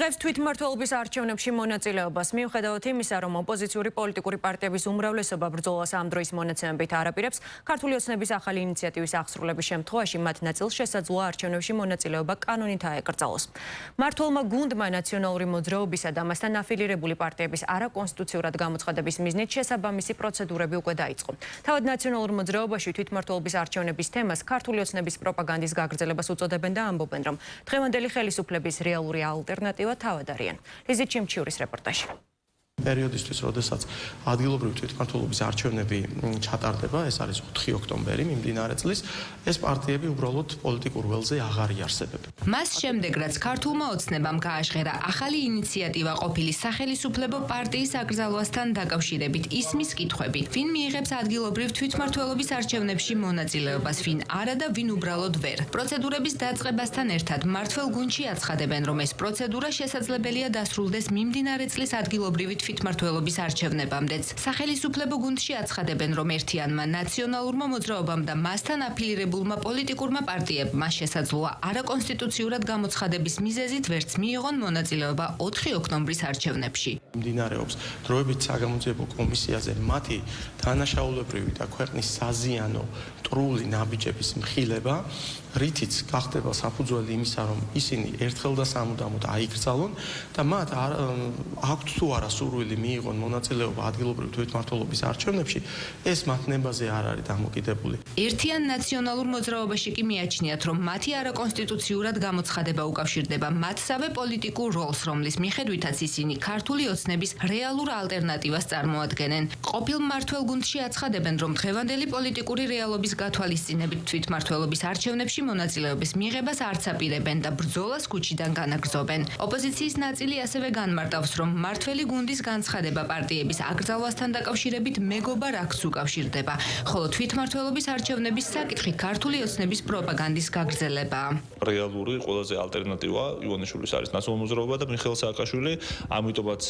მიღებს თვითმმართველობის არჩევნებში მონაწილეობას, მიუხედავად იმისა, რომ ოპოზიციური პოლიტიკური პარტიების უმრავლესობა ბრძოლას ამ დროის მონაცემებით არ აპირებს, ქართული ოცნების ახალი ინიციატივის აღსრულების შემთხვევაში მათ ნაწილს შესაძლოა არჩევნებში მონაწილეობა კანონით აეკრძალოს. მმართველმა გუნდმა ნაციონალური მოძრაობისა და მასთან აფილირებული პარტიების არაკონსტიტუციურად გამოცხადების მიზნით შესაბამისი პროცედურები უკვე დაიწყო. თავად ნაციონალურ მოძრაობაში თვითმმართველობის არჩევნების თემას ქართული ოცნების პროპაგანდის გაგრძელებას უწოდებენ და ამბობენ, რომ დღევანდელი ხელისუფლების რეალური ალტერნატივა თავად არიან. ლიზით ჩიმჩიურის რეპორტაჟი. პერიოდისთვის, როდესაც ადგილობრივი თვითმმართველობის არჩევნები ჩატარდება, ეს არის 4 ოქტომბერი მიმდინარე წლის, ეს პარტიები უბრალოდ პოლიტიკურ ველზე აღარ იარსებებენ. მას შემდეგ, რაც ქართულმა ოცნებამ გააჟღერა ახალი ინიციატივა ყოფილი სახელისუფლებო პარტიის აკრძალვასთან დაკავშირებით ისმის კითხვები, ვინ მიიღებს ადგილობრივ თვითმმართველობის არჩევნებში მონაწილეობას, ვინ არა და ვინ უბრალოდ ვერ. პროცედურების დაწყებასთან ერთად მმართველ გუნდში აცხადებენ, რომ ეს პროცედურა შესაძლებელია დასრულდეს მიმდინარე წლის ადგილობრივი თვითმმართველობის არჩევნებამდეც. სახელისუფლებო გუნდში აცხადებენ, რომ ერთიანმა ნაციონალურმა მოძრაობამ და მასთან აფილირებულმა პოლიტიკურმა პარტიებმა შესაძლოა არაკონსტიტუციურად გამოცხადების მიზეზით ვერც მიიღონ მონაწილეობა 4 ოქტომბრის არჩევნებში. მიმდინარეობს დროებით საგამოძიებო კომისიაზე მათი დანაშაულებრივი და ქვეყნის საზიანო მტრული ნაბიჯების მხილება, რითიც გახდება საფუძველი იმისა, რომ ისინი ერთხელ და სამუდამოდ აიკრძალონ და მათ აქვთ თუ არა სურვილი მიიღონ მონაწილეობა ადგილობრივ თვითმმართველობის არჩევნებში, ეს მათ ნებაზე არ არის დამოკიდებული. ერთიან ნაციონალურ მოძრაობაში კი მიაჩნიათ, რომ მათი არაკონსტიტუციურად გამოცხადება უკავშირდება მათსავე პოლიტიკურ როლს, რომლის მიხედვითაც ისინი ქართული ოცნების რეალურ ალტერნატივას წარმოადგენენ. ყოფილ მმართველ გუნდში აცხადებენ, რომ დღევანდელი პოლიტიკური რეალობის გათვალისწინებით თვითმმართველობის არჩევნებში მონაწილეობის მიღებას არც აპირებენ და ბრძოლას ქუჩიდან განაგრძობენ. ოპოზიციის ნაწილი ასევე განმარტავს, რომ მმართველი გუნდის განცხადება პარტიების აკრძალვასთან დაკავშირებით მეგობარ აქტს უკავშირდება, ხოლო თვითმმართველობის არჩევნების საკითხი ქართული ოცნების პროპაგანდის გაგრძელებაა. რეალური ყველაზე ალტერნატივა ივანიშვილის არის ნაციონალური მოძრაობა და მიხეილ სააკაშვილი, ამიტომაც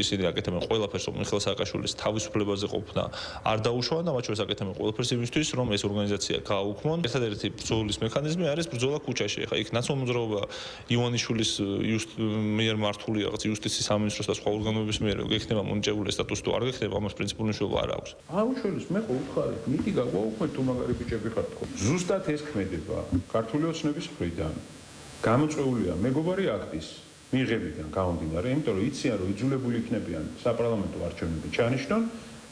ისინი აკეთებენ ყველაფერს, რომ მიხეილ სააკაშვილის თავისუფლებაზე ყოფნა არ დაუშვან და მათ შორის აკეთებენ ყველაფერს იმისთვის, რომ ეს ორგანიზაცია გააუქმონ. ერთადერთი ბრძოლის მექანიზმი არის ბრძოლა ქუჩაში. ახლა იქ ნაციონალური მოძრაობა ივანიშვილის მიერ მართული რაღაც იუსტიციის სამინისტროს და სხვა ორგანოების მიერ გექნება მონიჭებული სტატუსი თუ არ გექნება, ამას პრინციპული მნიშვნელობა არ აქვს. აუშველის მე ყუთხარი, მიდი გაგვაუქმეთ თუ მაგარი ბიჭები ხართ ხო? ზუსტად ეს ქმედება ქართული ოცნების მხრიდან გამოწვეულია მეგობარი აქტის მიღებიდან გამომდინარე, იმიტომ რომ იციან რომ იძულებული იქნებიან საპარლამენტო არჩევნები ჩაანიშნონ,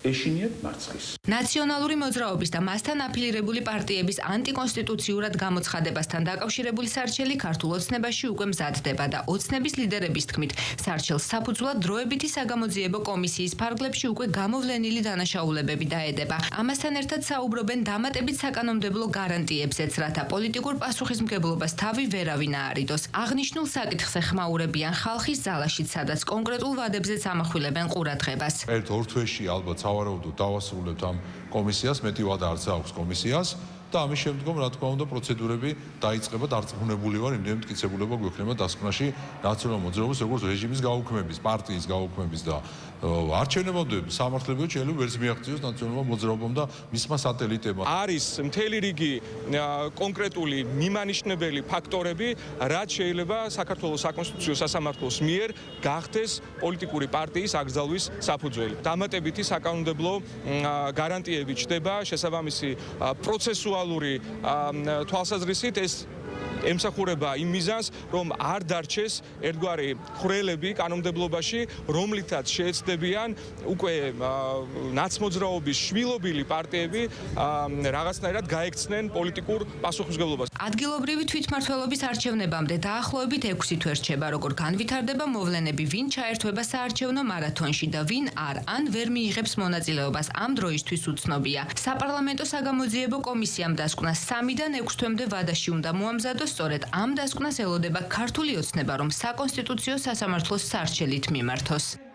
ეშინიათ მარცხის. ნაციონალური მოძრაობის და მასთან აფილირებული პარტიების ანტიკონსტიტუციურად გამოცხადებასთან დაკავშირებული სარჩელი ქართულ ოცნებაში უკვე მზადდება და ოცნების ლიდერების თქმით, სარჩელს საფუძვლად დროებითი საგამოძიებო კომისიის ფარგლებში უკვე გამოვლენილი დანაშაულებები დაედება. ამასთან ერთად საუბრობენ დამატებით საკანონმდებლო გარანტიებზეც, რათა პოლიტიკურ პასუხისმგებლობას თავი ვერავინ აარიდოს. აღნიშნულ საკითხს ეხმაურებიან ხალხის ძალაშიც, სადაც კონკრეტულ ვადებზეც ამახვილებენ ყურადღებას. ერთ-ორ თვეში ალბათ სავარაუდოდ დავასრულებთ ამ კომისიას, მეტი ვადა არც აქვს კომისიას და ამის შემდგომ, რა თქმა უნდა, პროცედურები დაიწყება, დარწმუნებული ვარ, იმდენად მტკიცებულება გვექნება დასკვნაში ნაციონალურ მოძრაობის როგორც რეჟიმის გაუქმების, პარტიის გაუქმების და არჩევნებამდე სამართლებრივად შეიძლება ვერც მიაღწიოს ნაციონალურ მოძრაობამ და მისმა სატელიტებმა. არის მთელი რიგი კონკრეტული მიმანიშნებელი ფაქტორები, რაც შეიძლება საქართველოს საკონსტიტუციო სასამართლოს მიერ გახდეს პოლიტიკური პარტიის აკრძალვის საფუძველი. დამატებითი საკანონმდებლო გარანტიები ჩდება შესაბამისი პროცესუალური თვალსაზრისით ეს ემსახურება იმ მიზანს, რომ არ დარჩეს ერთგვარი ხვრელები კანონმდებლობაში, რომლითაც შეეცდებიან უკვე ნაცმოძრაობის შვილობილი პარტიები რაღაცნაირად გაექცნენ პოლიტიკურ პასუხისმგებლობას. ადგილობრივი თვითმმართველობის არჩევნებამდე დაახლოებით 6 თვე რჩება, როგორ განვითარდება მოვლენები, ვინ ჩაერთვება საარჩევნო მარათონში და ვინ არ, ან ვერ მიიღებს მონაწილეობას. ამ დროისთვის უცნობია. საპარლამენტო საგამოძიებო კომისიამ დასკვნა 3-დან 6 თვემდე ვადაში უნდა მოამზადოს. სწორედ ამ დასკვნას ელოდება ქართული ოცნება, რომ საკონსტიტუციო სასამართლოს სარჩელით მიმართოს.